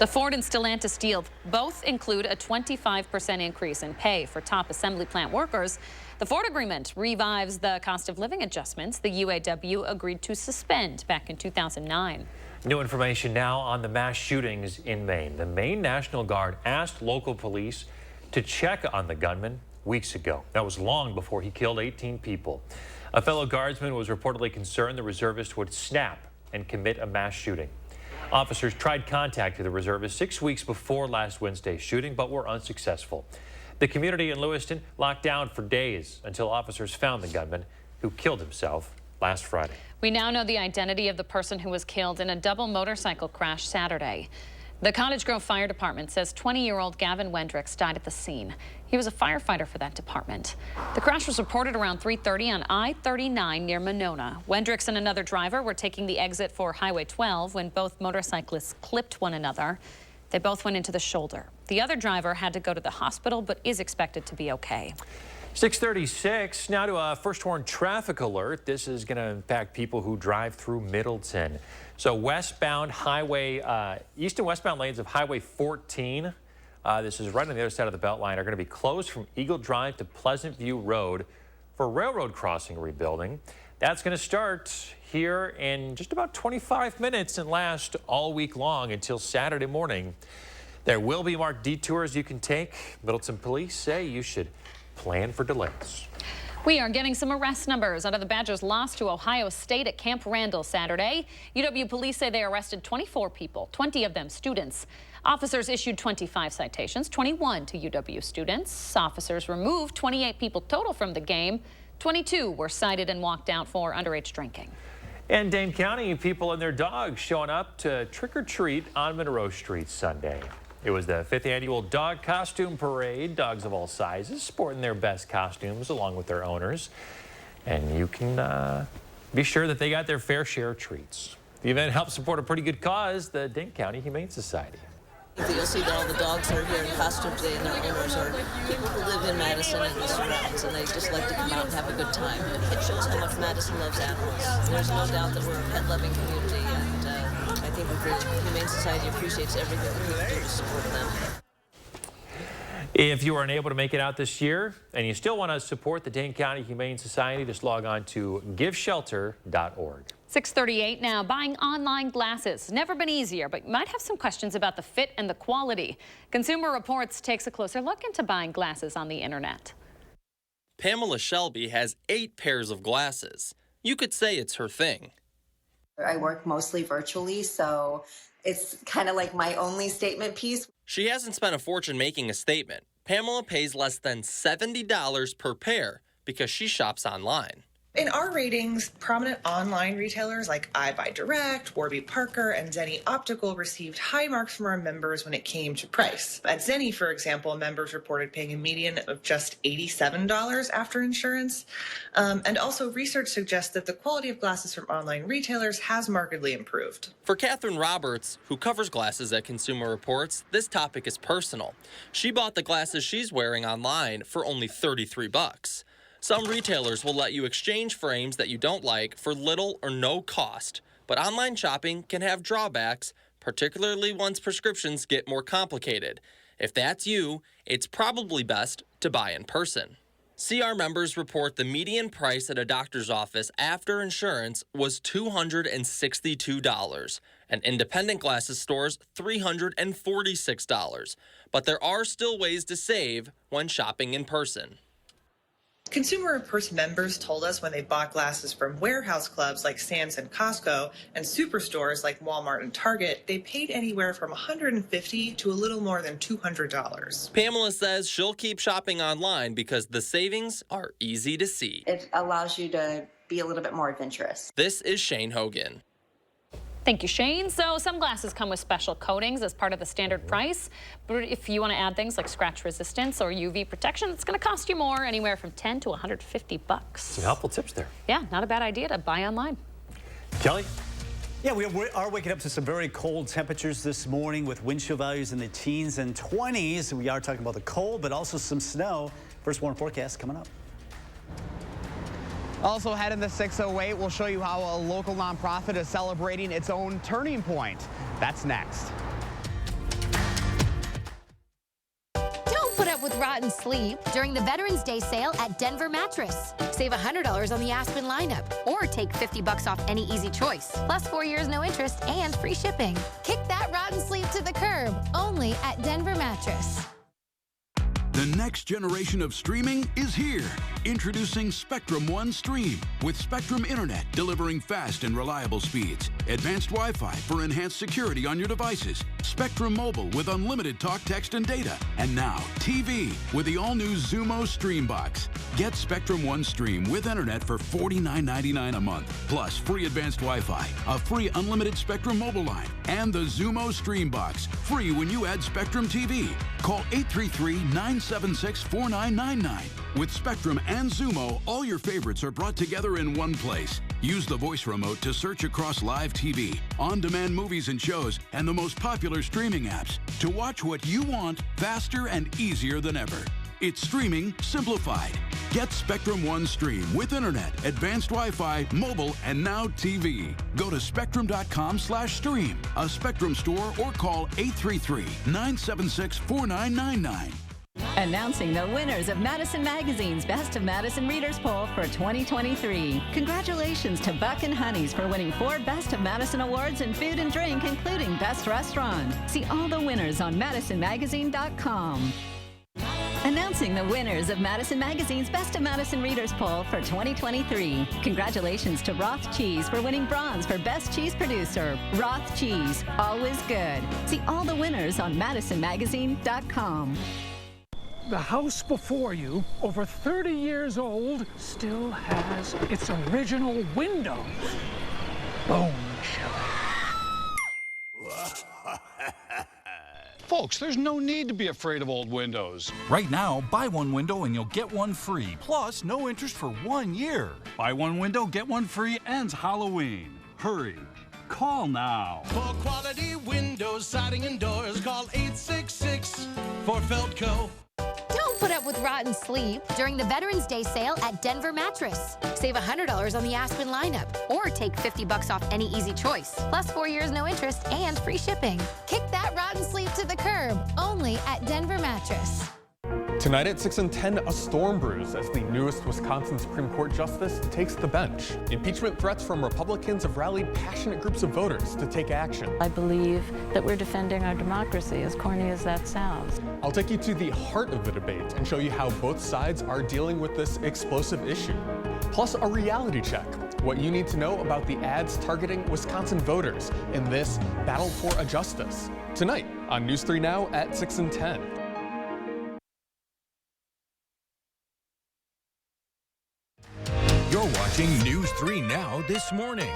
The Ford and Stellantis deal both include a 25% increase in pay for top assembly plant workers. The Ford agreement revives the cost of living adjustments the UAW agreed to suspend back in 2009. New information now on the mass shootings in Maine. The Maine National Guard asked local police to check on the gunman weeks ago. That was long before he killed 18 people. A fellow guardsman was reportedly concerned the reservist would snap and commit a mass shooting. Officers tried contacting the reservist 6 weeks before last Wednesday's shooting, but were unsuccessful. The community in Lewiston locked down for days until officers found the gunman who killed himself last Friday. We now know the identity of the person who was killed in a double motorcycle crash Saturday. The Cottage Grove Fire Department says 20-year-old Gavin Wendricks died at the scene. He was a firefighter for that department. The crash was reported around 3:30 on I-39 near Monona. Wendricks and another driver were taking the exit for Highway 12 when both motorcyclists clipped one another. They both went into the shoulder. The other driver had to go to the hospital but is expected to be okay. 6:36, now to a first warn traffic alert. This is going to impact people who drive through Middleton. So westbound highway, east and westbound lanes of Highway 14, this is right on the other side of the Beltline, are going to be closed from Eagle Drive to Pleasant View Road for railroad crossing rebuilding. That's going to start here in just about 25 minutes and last all week long until Saturday morning. There will be marked detours you can take. Middleton police say you should plan for delays. We are getting some arrest numbers out of the Badgers' loss to Ohio State at Camp Randall Saturday. UW police say they arrested 24 people, 20 of them students. Officers issued 25 citations, 21 to UW students. Officers removed 28 people total from the game. 22 were cited and walked out for underage drinking. And Dane County, people and their dogs showing up to trick-or-treat on Monroe Street Sunday. It was the 5th annual dog costume parade. Dogs of all sizes sporting their best costumes along with their owners. And you can be sure that they got their fair share of treats. The event helps support a pretty good cause, the Dane County Humane Society. You'll see that all the dogs are here in costume today, and their owners are people who live in Madison and the surrounds, and they just like to come out and have a good time. It shows how much Madison loves animals. There's no doubt that we're a pet-loving community, and I think the Humane Society appreciates everything that people do to support them. If you are unable to make it out this year and you still want to support the Dane County Humane Society, just log on to giveshelter.org. 6:38 now. Buying online glasses. Never been easier, but you might have some questions about the fit and the quality. Consumer Reports takes a closer look into buying glasses on the internet. Pamela Shelby has 8 pairs of glasses. You could say it's her thing. I work mostly virtually, so it's kind of like my only statement piece. She hasn't spent a fortune making a statement. Pamela pays less than $70 per pair because she shops online. In our ratings, prominent online retailers like iBuyDirect, Warby Parker, and Zenni Optical received high marks from our members when it came to price. At Zenni, for example, members reported paying a median of just $87 after insurance. And also, research suggests that the quality of glasses from online retailers has markedly improved. For Catherine Roberts, who covers glasses at Consumer Reports, this topic is personal. She bought the glasses she's wearing online for only $33. Some retailers will let you exchange frames that you don't like for little or no cost, but online shopping can have drawbacks, particularly once prescriptions get more complicated. If that's you, it's probably best to buy in person. CR members report the median price at a doctor's office after insurance was $262, and independent glasses stores $346. But there are still ways to save when shopping in person. Consumer Reports members told us when they bought glasses from warehouse clubs like Sam's and Costco and superstores like Walmart and Target, they paid anywhere from $150 to a little more than $200. Pamela says she'll keep shopping online because the savings are easy to see. It allows you to be a little bit more adventurous. This is Shane Hogan. Thank you, Shane. So some glasses come with special coatings as part of the standard price. But if you want to add things like scratch resistance or UV protection, it's going to cost you more, anywhere from $10 to $150. Some helpful tips there. Yeah, not a bad idea to buy online. Kelly? Yeah, we are waking up to some very cold temperatures this morning with wind chill values in the teens and 20s. We are talking about the cold, but also some snow. First warn forecast coming up. Also ahead in the 608, we'll show you how a local nonprofit is celebrating its own turning point. That's next. Don't put up with rotten sleep during the Veterans Day sale at Denver Mattress. Save $100 on the Aspen lineup or take $50 off any easy choice. Plus 4 years no interest and free shipping. Kick that rotten sleep to the curb, only at Denver Mattress. The next generation of streaming is here. Introducing Spectrum One Stream with Spectrum Internet delivering fast and reliable speeds, advanced Wi-Fi for enhanced security on your devices, Spectrum Mobile with unlimited talk, text, and data, and now TV with the all-new Zumo Stream Box. Get Spectrum One Stream with Internet for $49.99 a month, plus free advanced Wi-Fi, a free unlimited Spectrum Mobile line, and the Zumo Stream Box, free when you add Spectrum TV. Call 833-976-4999. With Spectrum and Zumo, all your favorites are brought together in one place. Use the voice remote to search across live TV, on-demand movies and shows, and the most popular streaming apps to watch what you want faster and easier than ever. It's streaming simplified. Get Spectrum One Stream with Internet, advanced Wi-Fi, mobile, and now TV. Go to spectrum.com/stream, a Spectrum store, or call 833-976-4999. Announcing the winners of Madison Magazine's Best of Madison Readers Poll for 2023. Congratulations to Buck and Honey's for winning 4 Best of Madison awards in food and drink, including Best Restaurant. See all the winners on MadisonMagazine.com. Announcing the winners of Madison Magazine's Best of Madison Readers Poll for 2023. Congratulations to Roth Cheese for winning bronze for Best Cheese Producer. Roth Cheese, always good. See all the winners on MadisonMagazine.com. The house before you, over 30 years old, still has its original windows. Bone chiller. Folks, there's no need to be afraid of old windows. Right now, buy one window and you'll get one free. Plus, no interest for 1 year. Buy one window, get one free ends Halloween. Hurry. Call now. For quality windows, siding, and doors, call 866 for Feldco. Don't put up with rotten sleep during the Veterans Day sale at Denver Mattress. Save $100 on the Aspen lineup or take $50 off any easy choice. Plus 4 years no interest and free shipping. Kick that rotten sleep to the curb, only at Denver Mattress. Tonight at 6 and 10, a storm brews as the newest Wisconsin Supreme Court justice takes the bench. Impeachment threats from Republicans have rallied passionate groups of voters to take action. I believe that we're defending our democracy, as corny as that sounds. I'll take you to the heart of the debate and show you how both sides are dealing with this explosive issue. Plus, a reality check. What you need to know about the ads targeting Wisconsin voters in this battle for a justice. Tonight on News 3 Now at 6 and 10. You're watching News 3 Now this morning.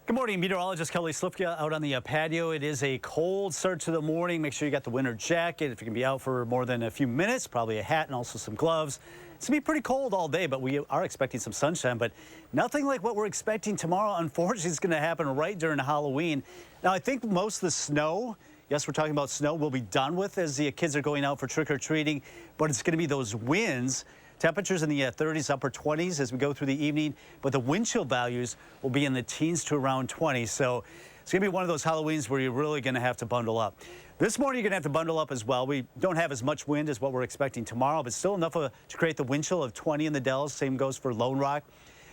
Good morning, meteorologist Kelly Slifka out on the patio. It is a cold start to the morning. Make sure you got the winter jacket. If you can be out for more than a few minutes, probably a hat and also some gloves. It's going to be pretty cold all day, but we are expecting some sunshine, but nothing like what we're expecting tomorrow. Unfortunately, it's going to happen right during Halloween. Now, I think most of the snow, yes, we're talking about snow, will be done with as the kids are going out for trick-or-treating, but it's going to be those winds. Temperatures in the 30s, upper 20s as we go through the evening, but the wind chill values will be in the teens to around 20. So it's going to be one of those Halloweens where you're really going to have to bundle up. This morning, you're going to have to bundle up as well. We don't have as much wind as what we're expecting tomorrow, but still enough to create the wind chill of 20 in the Dells. Same goes for Lone Rock.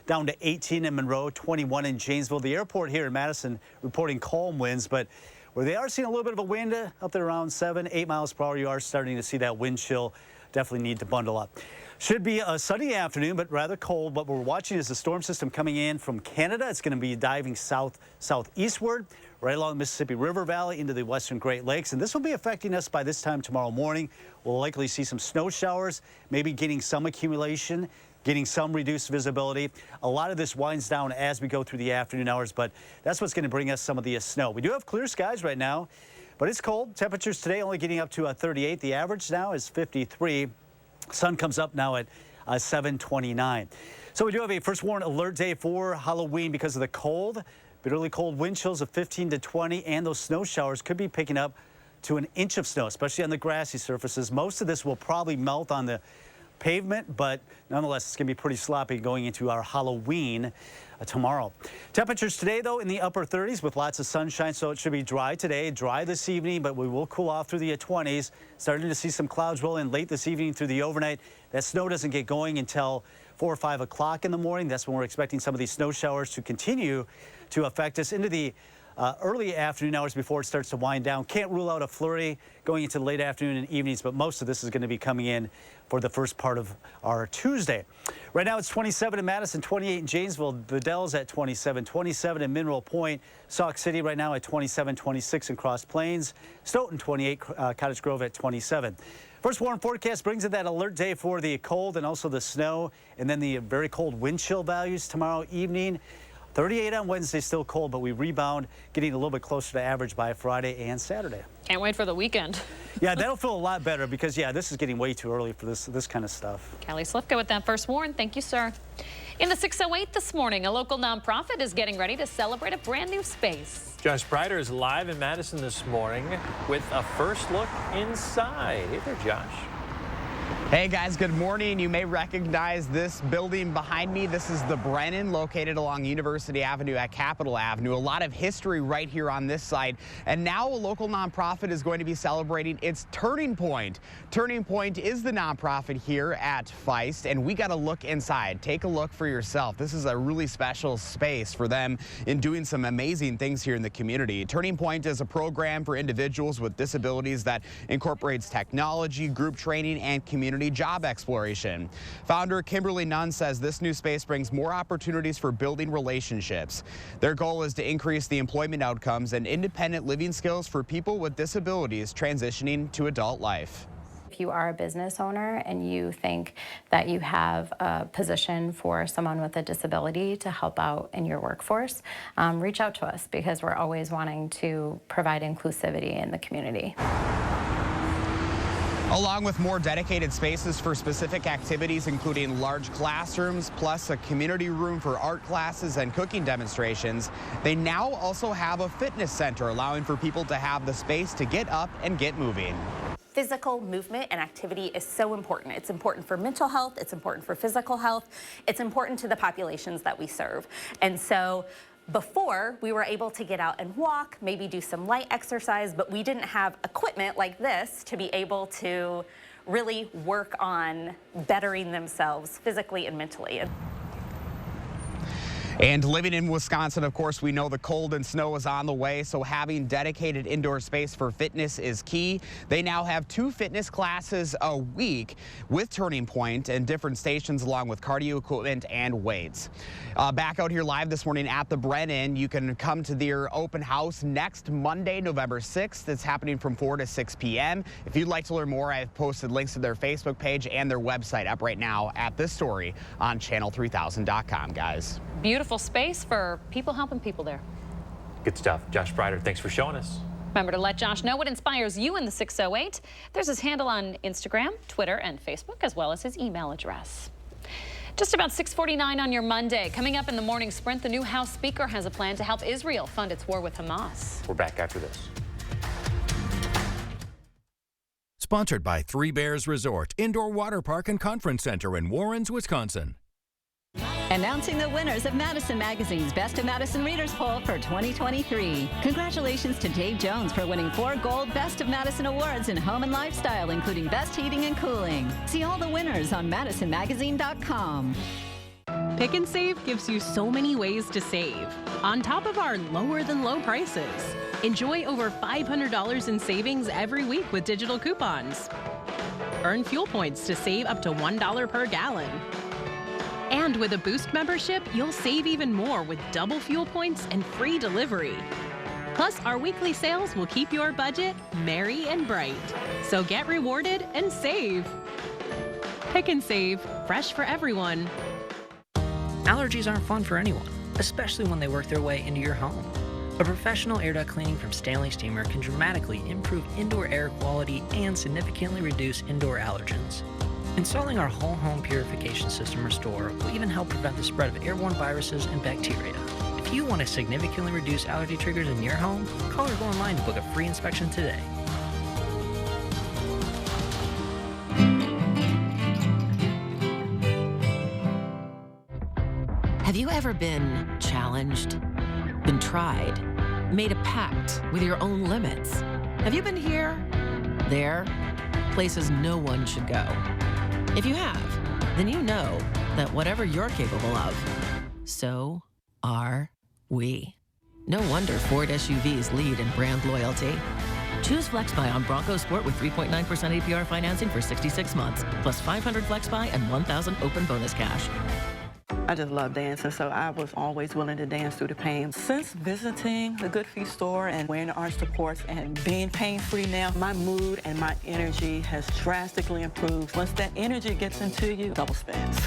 Down to 18 in Monroe, 21 in Janesville. The airport here in Madison reporting calm winds, but where they are seeing a little bit of a wind up there around 7-8 miles per hour, you are starting to see that wind chill. Definitely need to bundle up. Should be a sunny afternoon, but rather cold. What we're watching is the storm system coming in from Canada. It's going to be diving southeastward, right along the Mississippi River Valley into the western Great Lakes. And this will be affecting us by this time tomorrow morning. We'll likely see some snow showers, maybe getting some accumulation, getting some reduced visibility. A lot of this winds down as we go through the afternoon hours, but that's what's going to bring us some of the snow. We do have clear skies right now, but it's cold. Temperatures today only getting up to 38. The average now is 53. Sun comes up now at 7:29. So we do have a first warn alert day for Halloween because of the cold. Bitterly cold wind chills of 15 to 20, and those snow showers could be picking up to an inch of snow, especially on the grassy surfaces. Most of this will probably melt on the pavement, but nonetheless, it's going to be pretty sloppy going into our Halloween tomorrow. Temperatures today, though, in the upper 30s with lots of sunshine, so it should be dry today, dry this evening, but we will cool off through the 20s. Starting to see some clouds roll in late this evening through the overnight. That snow doesn't get going until 4 or 5 o'clock in the morning. That's when we're expecting some of these snow showers to continue to affect us into the early afternoon hours before it starts to wind down. Can't rule out a flurry going into late afternoon and evenings, but most of this is going to be coming in for the first part of our Tuesday. Right now it's 27 in Madison, 28 in Janesville, the Dells at 27, 27 in Mineral Point, Sauk City right now at 27, 26 in Cross Plains, Stoughton 28, Cottage Grove at 27. First warn forecast brings in that alert day for the cold and also the snow, and then the very cold wind chill values tomorrow evening. 38 on Wednesday, still cold, but we rebound, getting a little bit closer to average by Friday and Saturday. Can't wait for the weekend. Yeah, that'll feel a lot better because, yeah, this is getting way too early for this kind of stuff. Kelly Slifka with that first warn. Thank you, sir. In the 608 this morning, a local nonprofit is getting ready to celebrate a brand new space. Josh Breider is live in Madison this morning with a first look inside. Hey there, Josh. Hey guys, good morning. You may recognize this building behind me. This is the Brennan, located along University Avenue at Capitol Avenue. A lot of history right here on this site. And now a local nonprofit is going to be celebrating its Turning Point. Turning Point is the nonprofit here at Feist, and we got to look inside. Take a look for yourself. This is a really special space for them in doing some amazing things here in the community. Turning Point is a program for individuals with disabilities that incorporates technology, group training, and community job exploration. Founder Kimberly Nunn says this new space brings more opportunities for building relationships. Their goal is to increase the employment outcomes and independent living skills for people with disabilities transitioning to adult life. If you are a business owner and you think that you have a position for someone with a disability to help out in your workforce, reach out to us because we're always wanting to provide inclusivity in the community. Along with more dedicated spaces for specific activities, including large classrooms, plus a community room for art classes and cooking demonstrations, they now also have a fitness center, allowing for people to have the space to get up and get moving. Physical movement and activity is so important. It's important for mental health, it's important for physical health, it's important to the populations that we serve. And so Before, we were able to get out and walk, maybe do some light exercise, but we didn't have equipment like this to be able to really work on bettering themselves physically and mentally. And living in Wisconsin, of course, we know the cold and snow is on the way, so having dedicated indoor space for fitness is key. They now have 2 fitness classes a week with Turning Point and different stations along with cardio equipment and weights. Back out here live this morning at the Brennan, you can come to their open house next Monday, November 6th. It's happening from 4 to 6 p.m. If you'd like to learn more, I've posted links to their Facebook page and their website up right now at this story on channel3000.com, guys. Beautiful space for people helping people there. Good stuff. Josh Breider, thanks for showing us. Remember to let Josh know what inspires you in the 608. There's his handle on Instagram, Twitter, and Facebook, as well as his email address. Just about 6:49 on your Monday. Coming up in the morning sprint, the new House Speaker has a plan to help Israel fund its war with Hamas. We're back after this. Sponsored by Three Bears Resort, Indoor Water Park and Conference Center in Warrens, Wisconsin. Announcing the winners of Madison Magazine's Best of Madison Readers Poll for 2023. Congratulations to Dave Jones for winning 4 gold Best of Madison awards in home and lifestyle, including Best Heating and Cooling. See all the winners on MadisonMagazine.com. Pick and Save gives you so many ways to save, on top of our lower than low prices. Enjoy over $500 in savings every week with digital coupons. Earn fuel points to save up to $1 per gallon. And with a Boost membership, you'll save even more with double fuel points and free delivery. Plus, our weekly sales will keep your budget merry and bright. So get rewarded and save. Pick and Save, fresh for everyone. Allergies aren't fun for anyone, especially when they work their way into your home. A professional air duct cleaning from Stanley Steamer can dramatically improve indoor air quality and significantly reduce indoor allergens. Installing our whole home purification system Restore will even help prevent the spread of airborne viruses and bacteria. If you want to significantly reduce allergy triggers in your home, call or go online to book a free inspection today. Have you ever been challenged, been tried, made a pact with your own limits? Have you been here, there, places no one should go? If you have, then you know that whatever you're capable of, so are we. No wonder Ford SUVs lead in brand loyalty. Choose FlexBuy on Bronco Sport with 3.9% APR financing for 66 months, plus $500 FlexBuy and $1,000 open bonus cash. I just love dancing, so I was always willing to dance through the pain. Since visiting the Good Feet store and wearing the arch supports and being pain-free now, my mood and my energy has drastically improved. Once that energy gets into you, double spins.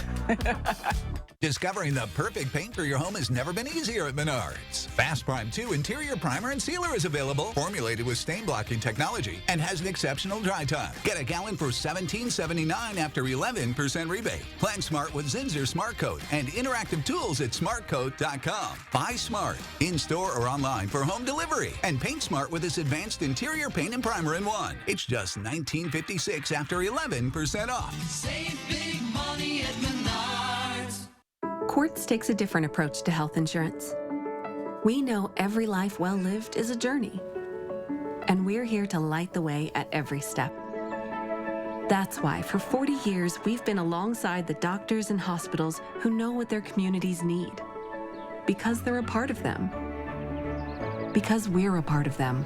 Discovering the perfect paint for your home has never been easier at Menards. Fast Prime 2 Interior Primer and Sealer is available, formulated with stain blocking technology, and has an exceptional dry time. Get a gallon for $17.79 after 11% rebate. Plan smart with Zinsser Smart Coat and interactive tools at smartcoat.com. Buy smart, in-store or online for home delivery. And paint smart with this advanced interior paint and primer in one. It's just $19.56 after 11% off. Save big money at Menards. Quartz takes a different approach to health insurance. We know every life well lived is a journey, and we're here to light the way at every step. That's why for 40 years we've been alongside the doctors and hospitals who know what their communities need, because they're a part of them, because we're a part of them.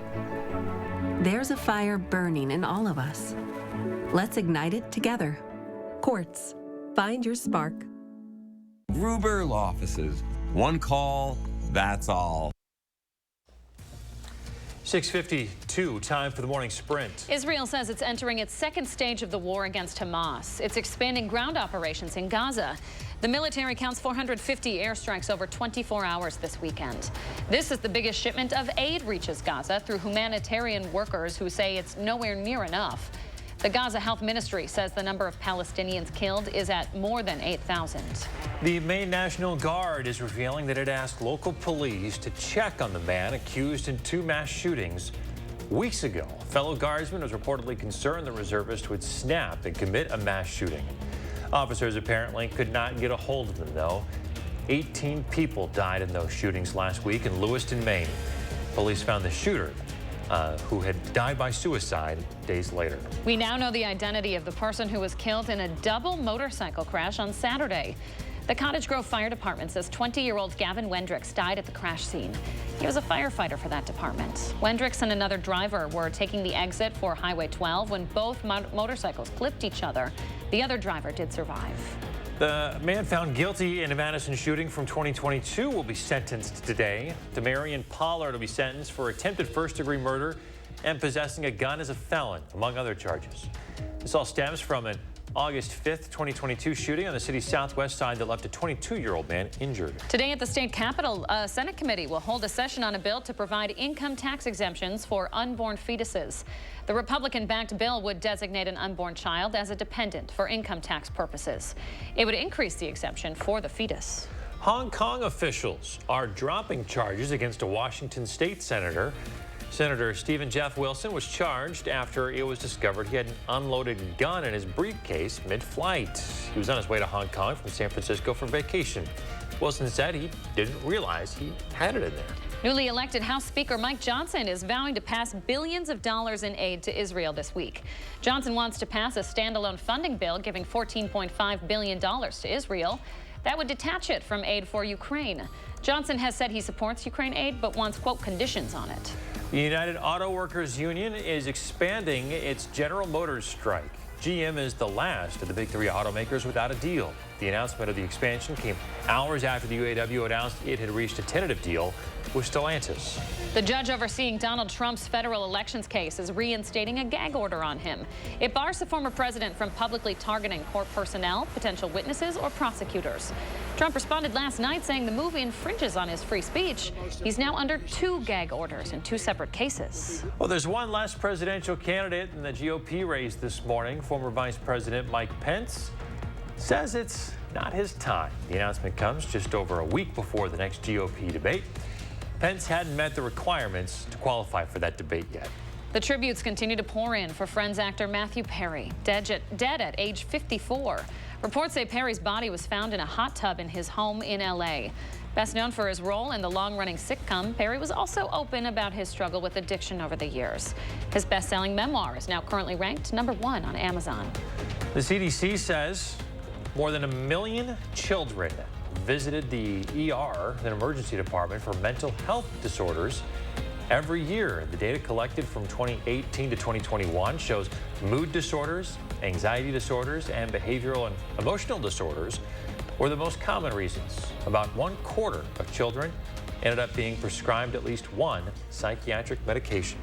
There's a fire burning in all of us. Let's ignite it together. Quartz. Find your spark. Gruber Law Offices. One call, that's all. 6:52, time for the morning sprint. Israel says it's entering its second stage of the war against Hamas. It's expanding ground operations in Gaza. The military counts 450 airstrikes over 24 hours this weekend. This is the biggest shipment of aid reaches Gaza through humanitarian workers who say it's nowhere near enough. The Gaza Health Ministry says the number of Palestinians killed is at more than 8,000. The Maine National Guard is revealing that it asked local police to check on the man accused in 2 mass shootings weeks ago. A fellow guardsman was reportedly concerned the reservist would snap and commit a mass shooting. Officers apparently could not get a hold of him, though. 18 people died in those shootings last week in Lewiston, Maine. Police found the shooter, who had died by suicide days later. We now know the identity of the person who was killed in a double motorcycle crash on Saturday. The Cottage Grove Fire Department says 20-year-old Gavin Wendricks died at the crash scene. He was a firefighter for that department. Wendricks and another driver were taking the exit for Highway 12 when both motorcycles clipped each other. The other driver did survive. The man found guilty in a Madison shooting from 2022 will be sentenced today. Demarion Pollard will be sentenced for attempted first-degree murder and possessing a gun as a felon, among other charges. This all stems from an August 5th, 2022 shooting on the city's southwest side that left a 22-year-old man injured. Today at the state capitol, a Senate committee will hold a session on a bill to provide income tax exemptions for unborn fetuses. The Republican-backed bill would designate an unborn child as a dependent for income tax purposes. It would increase the exemption for the fetus. Hong Kong officials are dropping charges against a Washington state senator. Senator Stephen Jeff Wilson was charged after it was discovered he had an unloaded gun in his briefcase mid-flight. He was on his way to Hong Kong from San Francisco for vacation. Wilson said he didn't realize he had it in there. Newly elected House Speaker Mike Johnson is vowing to pass billions of dollars in aid to Israel this week. Johnson wants to pass a standalone funding bill giving $14.5 billion to Israel. That would detach it from aid for Ukraine. Johnson has said he supports Ukraine aid, but wants, quote, conditions on it. The United Auto Workers Union is expanding its General Motors strike. GM is the last of the big three automakers without a deal. The announcement of the expansion came hours after the UAW announced it had reached a tentative deal with Stellantis. The judge overseeing Donald Trump's federal elections case is reinstating a gag order on him. It bars the former president from publicly targeting court personnel, potential witnesses, or prosecutors. Trump responded last night saying the move infringes on his free speech. He's now under 2 gag orders in 2 separate cases. Well, there's one less presidential candidate in the GOP race this morning. Former Vice President Mike Pence says it's not his time. The announcement comes just over a week before the next GOP debate. Pence hadn't met the requirements to qualify for that debate yet. The tributes continue to pour in for Friends actor Matthew Perry, dead at age 54. Reports say Perry's body was found in a hot tub in his home in L.A. Best known for his role in the long-running sitcom, Perry was also open about his struggle with addiction over the years. His best-selling memoir is now currently ranked #1 on Amazon. The CDC says more than 1 million children visited the ER, an emergency department for mental health disorders, every year. The data collected from 2018 to 2021 shows mood disorders, anxiety disorders, and behavioral and emotional disorders were the most common reasons. About 1/4 of children ended up being prescribed at least one psychiatric medication.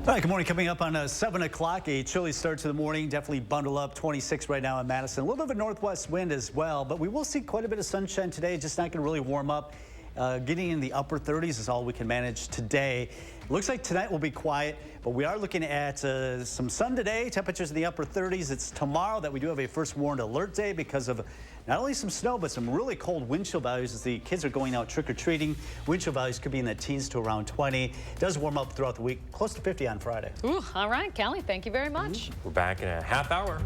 All right, good morning. Coming up on 7 o'clock, a chilly start to the morning. Definitely bundle up. 26 right now in Madison. A little bit of a northwest wind as well, but we will see quite a bit of sunshine today. Just not going to really warm up. Getting in the upper 30s is all we can manage today. Looks like tonight will be quiet, but we are looking at some sun today. Temperatures in the upper 30s. It's tomorrow that we do have a first warned alert day because of not only some snow, but some really cold wind chill values as the kids are going out trick-or-treating. Wind chill values could be in the teens to around 20. It does warm up throughout the week, close to 50 on Friday. Ooh, all right, Callie, thank you very much. We're back in a half hour.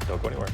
Don't go anywhere.